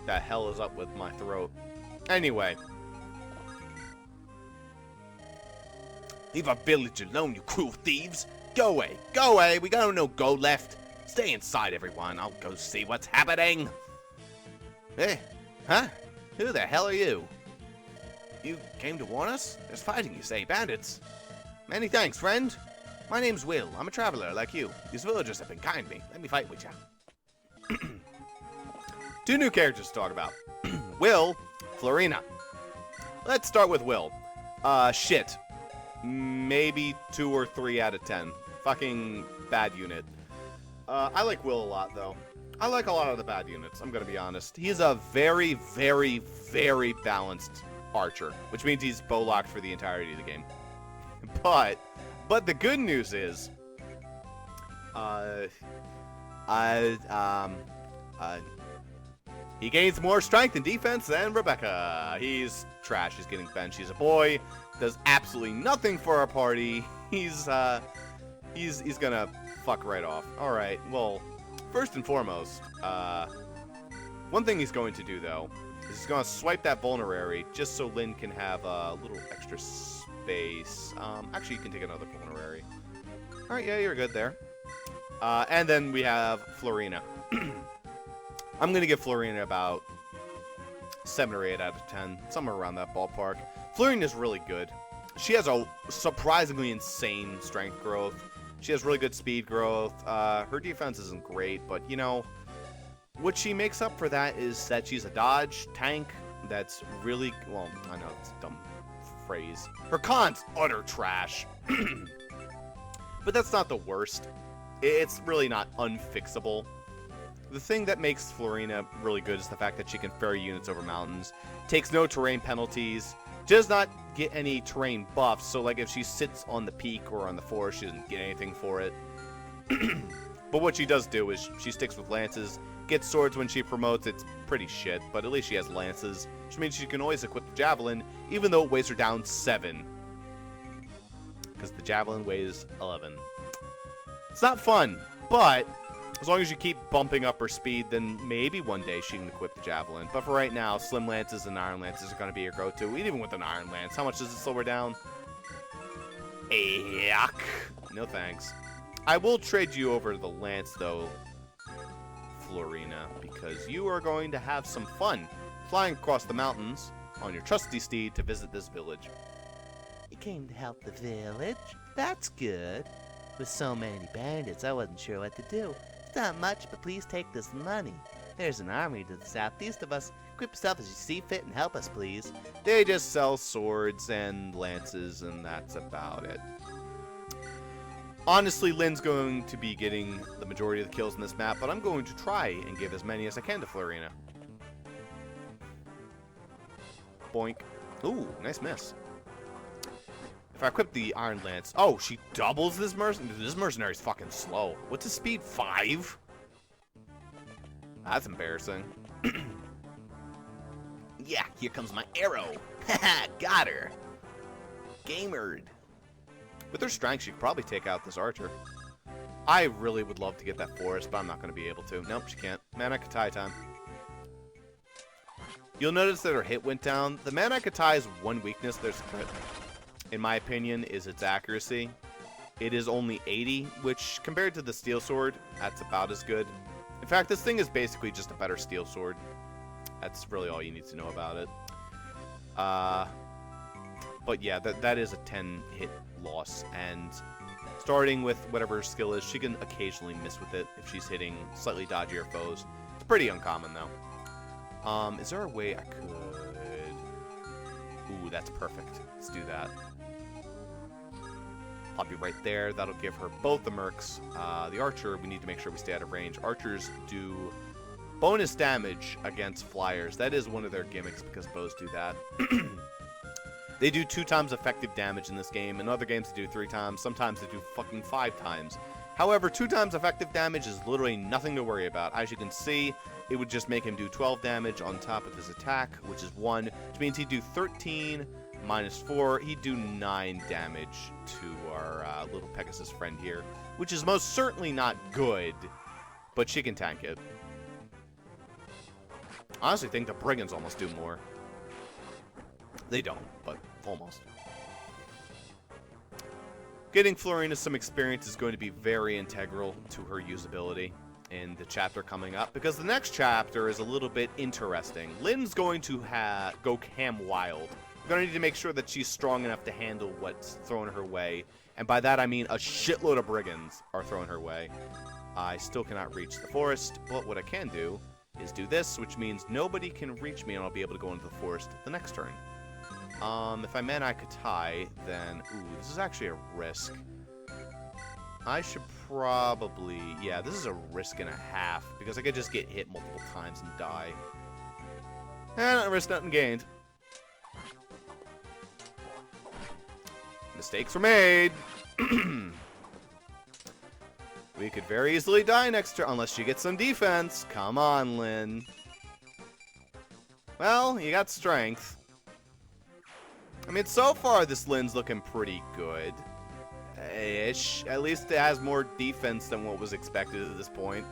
S1: The hell is up with my throat? Anyway.
S4: Leave our village alone, you cruel thieves. Go away. Go away. We got no gold left. Stay inside, everyone. I'll go see what's happening.
S1: Hey, huh? Who the hell are you?
S4: You came to warn us? There's fighting, you say. Bandits.
S1: Many thanks, friend. My name's Will. I'm a traveler like you.
S4: These villagers have been kind to me. Let me fight with you.
S1: 2 new characters to talk about. Will, Florina. Let's start with Will. Shit. Maybe 2 or 3 out of 10. Fucking bad unit. I like Will a lot, though. I like a lot of the bad units, I'm gonna be honest. He's a very, very, very balanced archer, which means he's bow locked for the entirety of the game. But the good news is, he gains more strength and defense than Rebecca. He's trash. He's getting benched. He's a boy. Does absolutely nothing for our party. He's gonna fuck right off. All right. Well, first and foremost, one thing he's going to do though is he's gonna swipe that vulnerary just so Lynn can have a little extra base. Actually, you can take another vulnerary. Alright, yeah, you're good there. And then we have Florina. I'm going to give Florina about 7 or 8 out of 10. Somewhere around that ballpark. Florina's really good. She has a surprisingly insane strength growth. She has really good speed growth. Her defense isn't great, but, you know, what she makes up for that is that she's a dodge tank that's really... Well, I know it's a dumb phrase. Her con's utter trash. But that's not the worst. It's really not unfixable. The thing that makes Florina really good is the fact that she can ferry units over mountains, takes no terrain penalties, does not get any terrain buffs, so like if she sits on the peak or on the forest, she doesn't get anything for it. But what she does do is she sticks with lances, gets swords when she promotes. It's pretty shit, but at least she has lances, which means she can always equip the javelin, even though it weighs her down 7. Because the javelin weighs 11. It's not fun, but as long as you keep bumping up her speed, then maybe one day she can equip the javelin. But for right now, slim lances and iron lances are going to be your go-to. Even with an iron lance, how much does it slow her down? Yuck. No thanks. I will trade you over to the lance, though, Florina, because you are going to have some fun flying across the mountains on your trusty steed to visit this village.
S2: You came to help the village? That's good. With so many bandits, I wasn't sure what to do. It's not much, but please take this money. There's an army to the southeast of us. Equip yourself as you see fit and help us, please.
S1: They just sell swords and lances, and that's about it. Honestly, Lynn's going to be getting the majority of the kills in this map, but I'm going to try and give as many as I can to Florina. Boink. Ooh, nice miss. If I equip the Iron Lance... Oh, she doubles this mercenary? This mercenary's fucking slow. What's his speed? 5? That's embarrassing.
S2: Yeah, here comes my arrow. Haha, got her. Gamered.
S1: With her strength, she could probably take out this archer. I really would love to get that forest, but I'm not going to be able to. Nope, she can't. Mana Katai time. You'll notice that her hit went down. The Mana Katai's one weakness, there's crit, in my opinion, is its accuracy. It is only 80, which, compared to the steel sword, that's about as good. In fact, this thing is basically just a better steel sword. That's really all you need to know about it. But yeah, that is a 10-hit loss, and starting with whatever her skill is, she can occasionally miss with it if she's hitting slightly dodgier foes. It's pretty uncommon, though. Is there a way I could... Ooh, that's perfect. Let's do that. Pop you right there. That'll give her both the mercs. The archer, we need to make sure we stay out of range. Archers do bonus damage against flyers. That is one of their gimmicks because bows do that. They do 2 times effective damage in this game. In other games, they do 3 times. Sometimes they do fucking 5 times. However, 2 times effective damage is literally nothing to worry about. As you can see, it would just make him do 12 damage on top of his attack, which is 1, which means he'd do 13 minus 4. He'd do 9 damage to our little Pegasus friend here, which is most certainly not good, but she can tank it. I honestly think the Brigands almost do more. They don't, but almost. Getting Florina some experience is going to be very integral to her usability in the chapter coming up, because the next chapter is a little bit interesting. Lynn's going to go cam wild. We're going to need to make sure that she's strong enough to handle what's thrown her way, and by that I mean a shitload of brigands are thrown her way. I still cannot reach the forest, but what I can do is do this, which means nobody can reach me and I'll be able to go into the forest the next turn. If I Mana Katai, then... Ooh, this is actually a risk. I should probably... Yeah, this is a risk and a half, because I could just get hit multiple times and die. And risk nothing gained. Mistakes were made! We could very easily die next turn, unless you get some defense. Come on, Lynn. Well, you got strength. I mean, so far, this Lynn's looking pretty good. Ish. At least it has more defense than what was expected at this point.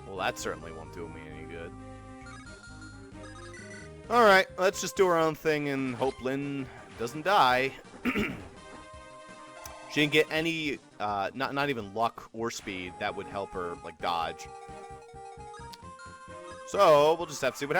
S1: Well, that certainly won't do me any Alright, let's just do our own thing and hope Lynn doesn't die. She didn't get any, not even luck or speed that would help her, like, dodge. So, we'll just have to see what happens.